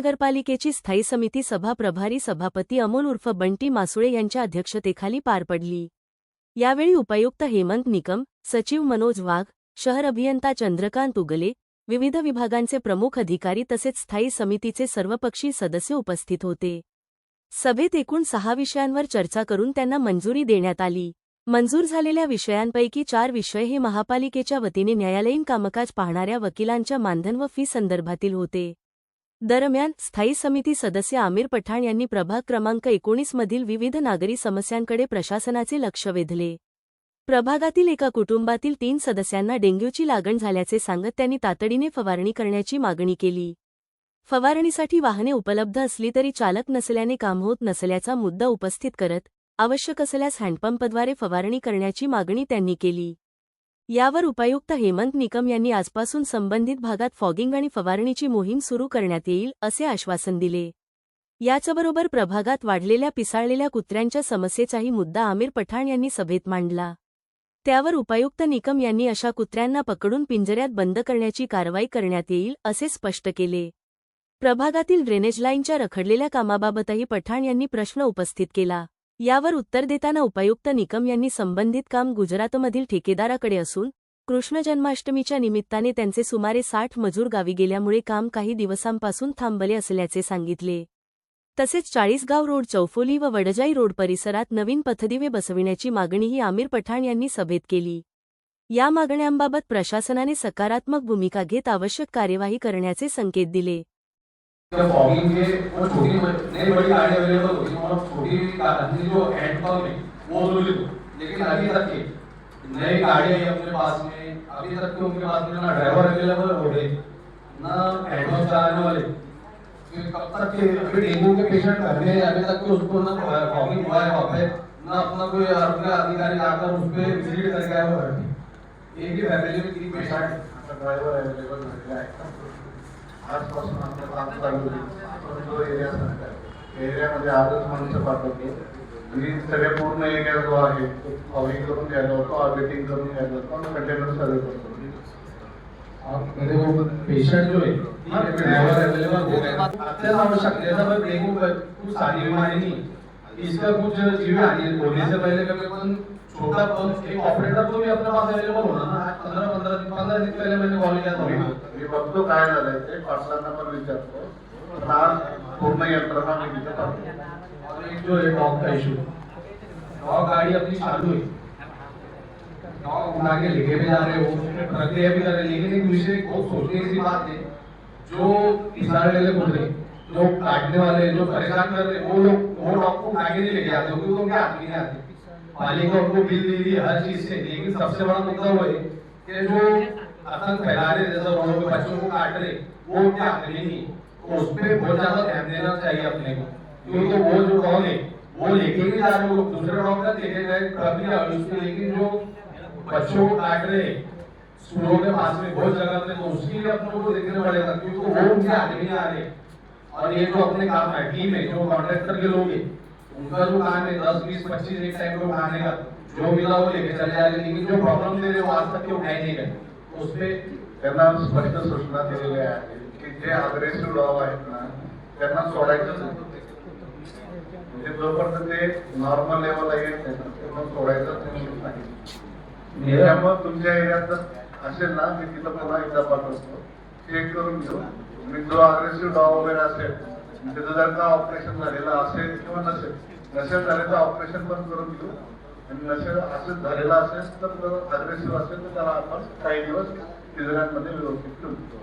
महानगरपालिकेची स्थायी समिती सभा प्रभारी सभापती अमोल उर्फ बंटी मासुळे यांच्या अध्यक्षतेखाली पार पडली। यावेळी उपायुक्त हेमंत निकम, सचिव मनोज वाघ, शहर अभियंता चंद्रकांत उगले, विविध विभागांचे प्रमुख अधिकारी तसेच स्थायी समितीचे सर्वपक्षीय सदस्य उपस्थित होते। सभेत एकूण 6 विषयांवर चर्चा करून त्यांना मंजुरी देण्यात आली। मंजूर झालेल्या विषयांपैकी 4 विषय हे महापालिकेच्या वतीने न्यायालयीन कामकाज पाहणाऱ्या वकिलांच्या मानधन व फी संदर्भातील होते। दरम्यान स्थायी समिती सदस्य आमिर पठाण यांनी प्रभाग क्रमांक 19 मधील विविध नागरी समस्यांकडे प्रशासनाचे लक्ष वेधले। प्रभागातील एका कुटुंबातील 3 सदस्यांना डेंग्यूची लागण झाल्याचे सांगत त्यांनी तातडीने फवारणी करण्याची मागणी केली। फवारणीसाठी वाहने उपलब्ध असली तरी चालक नसल्याने काम होत नसल्याचा मुद्दा उपस्थित करत आवश्यक असल्यास हँडपंपद्वारे फवारणी करण्याची मागणी त्यांनी केली। यावर उपायुक्त हेमंत निकम यांनी आजपासून संबंधित भागात फॉगिंग आणि फवारणीची मोहीम सुरू करण्यात येईल असे आश्वासन दिले। याचबरोबर प्रभागात वाढलेल्या पिसाळलेल्या कुत्र्यांच्या समस्येचाही मुद्दा आमिर पठाण यांनी सभेत मांडला। त्यावर उपायुक्त निकम यांनी अशा कुत्र्यांना पकडून पिंजऱ्यात बंद करण्याची कारवाई करण्यात येईल असे स्पष्ट केले। प्रभागातील ड्रेनेज लाईनच्या रखडलेल्या कामाबाबतही पठाण यांनी प्रश्न उपस्थित केला। यावर उत्तर देताना उपायुक्त निकम यांनी संबंधित काम गुजरातमधील ठेकेदाराकडे असून कृष्ण जन्माष्टमीच्या निमित्ताने त्यांचे सुमारे 60 मजूर गावी गेल्यामुळे काम काही दिवसांपासून थांबले असल्याचे सांगितले। तसेच 40गाव रोड चौफोली व वडजाई रोड परिसरात नवीन पथदिवे बसविण्याची मागणीही आमिर पठाण यांनी सभेत केली। या मागण्यांबाबत प्रशासनाने सकारात्मक भूमिका घेत आवश्यक कार्यवाही करण्याचे संकेत दिले। फॉगिंग के वो छोटी नई बड़ी गाड़ी अवेलेबल होती है और छोटी कार जो हैंडपंप है वो जरूरी थी, लेकिन अभी तक की नई गाड़ी है अपने पास में, अभी तक के उनके पास में ना ड्राइवर अवेलेबल हो रहे ना हैंडपंप चलाने वाले। कब तक के अभी डेंगू के पेशेंट घर में अभी तक के उसको ना फॉगिंग हुआ है वहाँ पे ना अपना कोई अधिकारी आकर उस पर विजिट करके आया हुआ है। एक ही फैमिली में 3 पेशेंट ड्राइवर अवेलेबल है। आजपासून आपलं काम चालू आहे। जो एरियामध्ये आजच माणसं पाठवतो आणि सगळ्या पूर्ण एरिया जो आहे तो फॉगिंग करून द्यायला होतो, ऑर्बिटिंग करून द्यायला होतो आणि कंटेनर सर्वे करतो। आप मेरे को पेशेंट जो है ड्राइवर अवेलेबल हो गया अत्यंत आवश्यक है। जैसा मैं डेंगू कुछ सारी बीमारी नहीं, इसका कुछ जीव हानि होने से पहले कभी अपन छोटा एक ऑपरेटर तो भी अपने पास अवेलेबल होना ना। 15 दिन पहले मैंने कॉल किया था। मी बघतो काय झालंय ते पार्सलांना पण विचारतो। आज पूर्ण यंत्रणा मी तिथे टाकतो। और एक जो है डॉग का इशू, डॉग गाड़ी अपनी चालू है, डॉग उठा के लेके भी जा रहे हो, प्रक्रिया भी कर रहे, लेकिन एक विषय बहुत सोचने की बात है, जो पिसाड़ेले कुत्ते जो काटने वाले जो परेशान कर रहे वो लोग वो डॉग को उठा के नहीं लेके आते क्योंकि उनके हाथ में नहीं आते। पालिका उनको बिल दे रही है हर चीज से, लेकिन सबसे बड़ा मुद्दा वो है कि जो आतंक फैला रहे जैसे रोडों पे बच्चों को काट रहे वो उनके हाथ में नहीं, तो उस पर बहुत ज्यादा ध्यान देना चाहिए अपने को। क्योंकि वो जो डॉग है वो लेके नहीं जा रहे, वो दूसरे डॉग का लेके गए प्रक्रिया उसकी, लेकिन जो बच्चों को काट रहे स्कूलों के पास में बहुत जगह पे, तो उसके लिए अपने को देखना पड़ेगा क्योंकि वो उनके हाथ में नहीं आ रहे। और ये जो अपने काम है टीम है जो कॉन्ट्रैक्टर के लोग हैं उनका जो काम है 10, 20, 25 एक टाइम पे उठाने का, जो मिला वो लेके चले जा रहे, लेकिन जो प्रॉब्लम दे रहे वो आज तक उठाए नहीं गए। उस पे त्यांना स्पष्ट सूचना दिलेल्या आहेत की जे अग्रेसिव्ह डॉग आहेत ना त्यांना सोडायचं म्हणजे जोपर्यंत ते नॉर्मल लेवलला येत नाही त्यांना सोडायचं नाही। त्यामुळे तुमच्या एरियात जर असेल ना मी तिथं पुन्हा एकदा पाठवतो, चेक करून घेऊ मी जो अग्रेसिव्ह डॉग वगैरे असेल त्याचं जर का ऑपरेशन झालेलं असेल किंवा नसेल झाले तर ऑपरेशन पण करून घेऊ आणि नसेल असं झालेलं असेल तर अग्रेसिव्ह असेल तर त्याला आपण काही दिवस पिंजऱ्यांमध्ये व्यवस्थित ठेवतो।